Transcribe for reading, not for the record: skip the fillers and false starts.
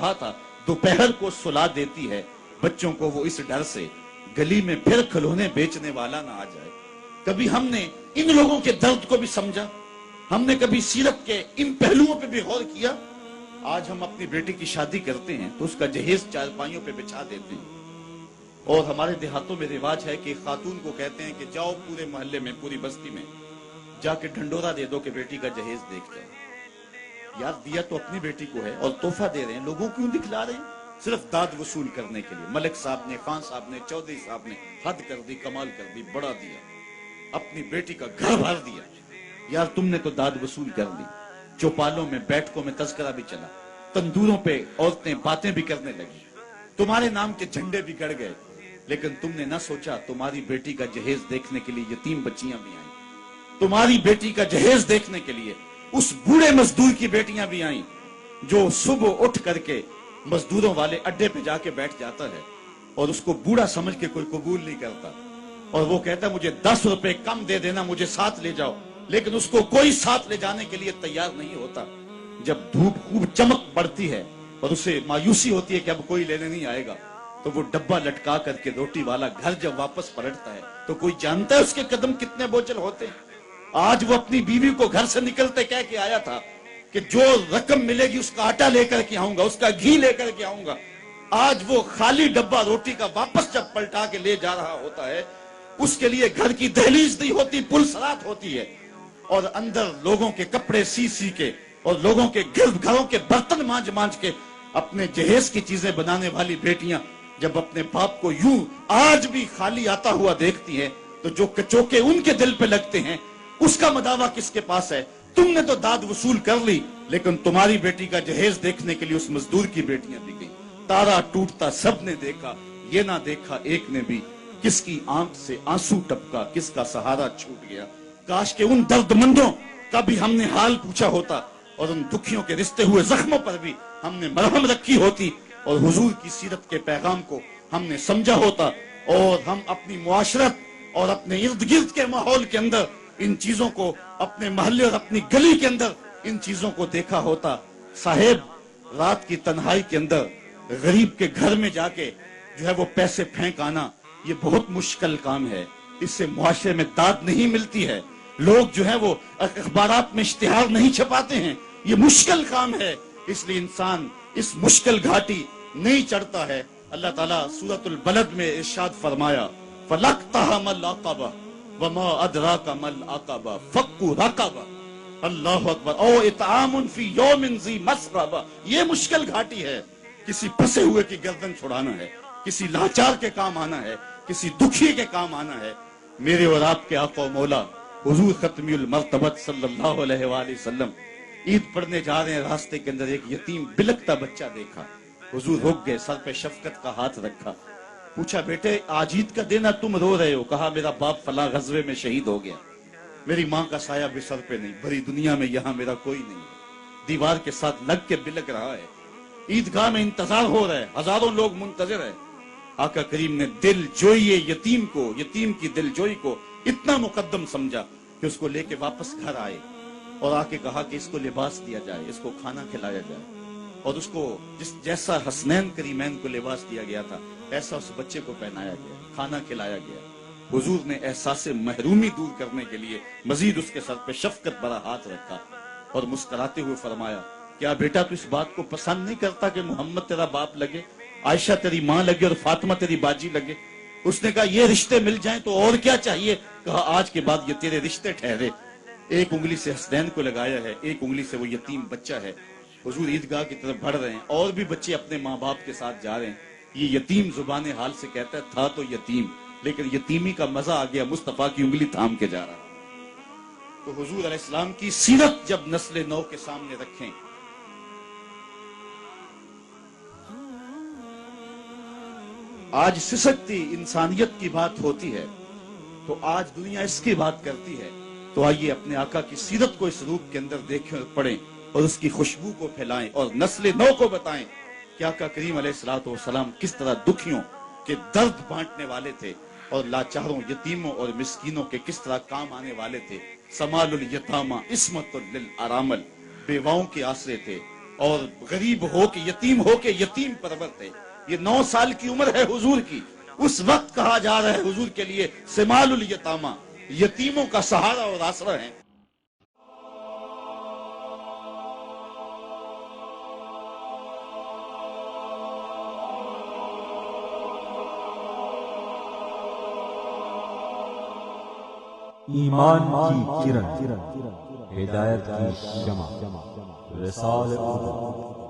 कहा था, दोपहर को सुला देती है बच्चों को वो इस डर से गली में फिर खिलौने बेचने वाला ना आ जाए। कभी हमने इन लोगों के दर्द को भी समझा? हमने कभी सीरत के इन पहलुओं पे भी गौर किया? आज हम अपनी बेटी की शादी करते हैं तो उसका जहेज चारपाइयों पे बिछा देते हैं, और हमारे देहातों में रिवाज है कि खातून को कहते हैं कि जाओ पूरे मोहल्ले में, पूरी बस्ती में जाके ढंडोरा दे दो कि बेटी का जहेज देख जाओ। यार दिया तो अपनी बेटी को है और तोहफा दे रहे हैं, लोगों क्यों दिखला रहे हैं? सिर्फ दाद वसूल करने के लिए। मलिक साहब ने, खान साहब ने, चौधरी साहब ने हद कर दी, कमाल कर दी, बढ़ा दिया, अपनी बेटी का घर भर दिया। यार तुमने तो दाद वसूल कर दी। चौपालों में, बैठकों में तस्करा भी चला, तंदूरों पे औरतें बातें भी करने लगी, तुम्हारे नाम के झंडे भी गड़ गए, लेकिन तुमने ना सोचा तुम्हारी बेटी का जहेज देखने के लिए यतीम बच्चियां भी आई, तुम्हारी बेटी का जहेज देखने के लिए उस बूढ़े मजदूर की बेटियां भी आई जो सुबह उठ करके मजदूरों वाले अड्डे पे जाके बैठ जाता है और उसको बूढ़ा समझ के कोई कबूल नहीं करता, और वो कहता है मुझे 10 रुपए कम दे देना, मुझे साथ ले जाओ, लेकिन उसको कोई साथ ले जाने के लिए तैयार नहीं होता। जब धूप खूब चमक पड़ती है और उसे मायूसी होती है कि अब कोई लेने नहीं आएगा, तो वो डब्बा लटका करके रोटी वाला घर जब वापस पलटता है तो कोई जानता है उसके कदम कितने बोझल होते हैं। आज वो अपनी बीवी को घर से निकलते कह के आया था कि जो रकम मिलेगी उसका आटा लेकर के आऊंगा, उसका घी लेकर के आऊंगा। आज वो खाली डब्बा रोटी का वापस जब पलटा के ले जा रहा होता है, उसके लिए घर की दहलीज नहीं होती, पुलसरात होती है, और अंदर लोगों के कपड़े सी सी के और लोगों के घरों के बर्तन मांज मांज के अपने जहेज की चीजें बनाने वाली बेटियां जब अपने बाप को यूं आज भी खाली आता हुआ देखती हैं, तो जो कचोके उनके दिल पे लगते हैं उसका मदावा किसके पास है? तुमने तो दाद वसूल कर ली, लेकिन तुम्हारी बेटी का जहेज देखने के लिए उस मजदूर की बेटियां भी गई। तारा टूटता सबने देखा, ये ना देखा एक ने भी, किसकी आंख से आंसू टपका, किसका सहारा छूट गया। काश के उन दर्दमंदों का भी हमने हाल पूछा होता और उन दुखियों के रिश्ते हुए जख्मों पर भी हमने मरहम रखी होती और हुजूर की सीरत के पैगाम को हमने समझा होता, और हम अपनी मुआशरत और अपने इर्द गिर्द के माहौल के अंदर इन चीजों को, अपने मोहल्ले और अपनी गली के अंदर इन चीजों को देखा होता। साहेब, रात की तन्हाई के अंदर गरीब के घर में जाके जो है वो पैसे फेंक आना, ये बहुत मुश्किल काम है। इससे मुआशरे में दाद नहीं मिलती है। लोग जो है वो अखबारात में इश्तिहार नहीं छपाते हैं, ये मुश्किल काम है। इसलिए इंसान इस मुश्किल घाटी नहीं चढ़ता है। अल्लाह ताला सूरतुल बलद में इरशाद फरमाया, फलक्तहा मल अक़बा वमा अदराका मल अक़बा फक्कु रक़बा। अल्लाहु अकबर। ओ इतआमुन फी यौमिन ज़ी मस्ग़बा। ये मुश्किल घाटी है। किसी फंसे हुए की गर्दन छुड़ाना है, किसी लाचार के काम आना है, किसी दुखी के काम आना है। मेरे और आपके आका मौला हुजूर खत्मुल मर्तबत सल्लल्लाहु अलैहि वसल्लम ईद पढ़ने जा रहे हैं, रास्ते के अंदर एक यतीम बिलखता बच्चा देखा। हुजूर रुक गए, सर पे शफकत का हाथ रखा, पूछा बेटे आज ईद का दिन है, तुम रो रहे हो? कहा मेरा बाप फला गजवे में शहीद हो गया, मेरी माँ का साया भी सर पे नहीं, भरी दुनिया में यहाँ मेरा कोई नहीं है। दीवार के साथ लग के बिलक रहा है। ईदगाह में इंतजार हो रहा है, हजारों लोग मुंतजिर है। आका करीम ने दिल जोई यतीम को, यतीम की दिल जोई को इतना मुकद्दम समझा कि उसको लेके वापस घर आए और आके कहा कि इसको लिबास दिया जाए, इसको खाना खिलाया जाए, और उसको जैसा हसनैन करीमैन को लिबास दिया गया था ऐसा उस बच्चे को पहनाया गया, खाना खिलाया गया। हुजूर ने एहसास महरूमी दूर करने के लिए मजीद उसके सर पे शफकत भरा हाथ रखा और मुस्कुराते हुए फरमाया, क्या बेटा तू इस बात को पसंद नहीं करता कि मोहम्मद तेरा बाप लगे, आयशा तेरी माँ लगे और फातिमा तेरी बाजी लगे? उसने कहा ये रिश्ते मिल जाएं तो और क्या चाहिए? कहा आज के बाद ये तेरे रिश्ते ठहरे। एक उंगली से हसनैन को लगाया है, एक उंगली से वो यतीम बच्चा है। हुजूर ईदगाह की तरफ बढ़ रहे हैं और भी बच्चे अपने माँ बाप के साथ जा रहे हैं। ये यतीम जुबान हाल से कहता है था तो यतीम, लेकिन यतीमी का मजा आ गया, मुस्तफा की उंगली थाम के जा रहा। तो हुजूर अलैहिस्सलाम की सीरत जब नस्ल नौ के सामने रखें, आज सिसकती इंसानियत की बात होती है तो आज दुनिया इसकी बात करती है। तो आइए अपने आका की सीरत को इस रूप के अंदर देखें और पढ़ें और उसकी खुशबू को फैलाएं और नस्ल नौ को बताएं कि आका करीम अलैहिस्सलातु वस्सलाम किस तरह दुखियों के दर्द बांटने वाले थे और लाचारों, यतीमों और मिस्कीनों के किस तरह काम आने वाले थे। समालुल यतामा इस्मतुल लिल अरामल, बेवाओं के आसरे थे اور غریب ہو کے یتیم پرور تھے. یہ 9 سال کی عمر ہے حضور کی. اس وقت کہا جا رہا ہے حضور کے لیے سمال الیتامہ، یتیموں کا سہارا اور آسرا ہیں. ایمان کی کرن، ہدایت کی شمع، رسالہ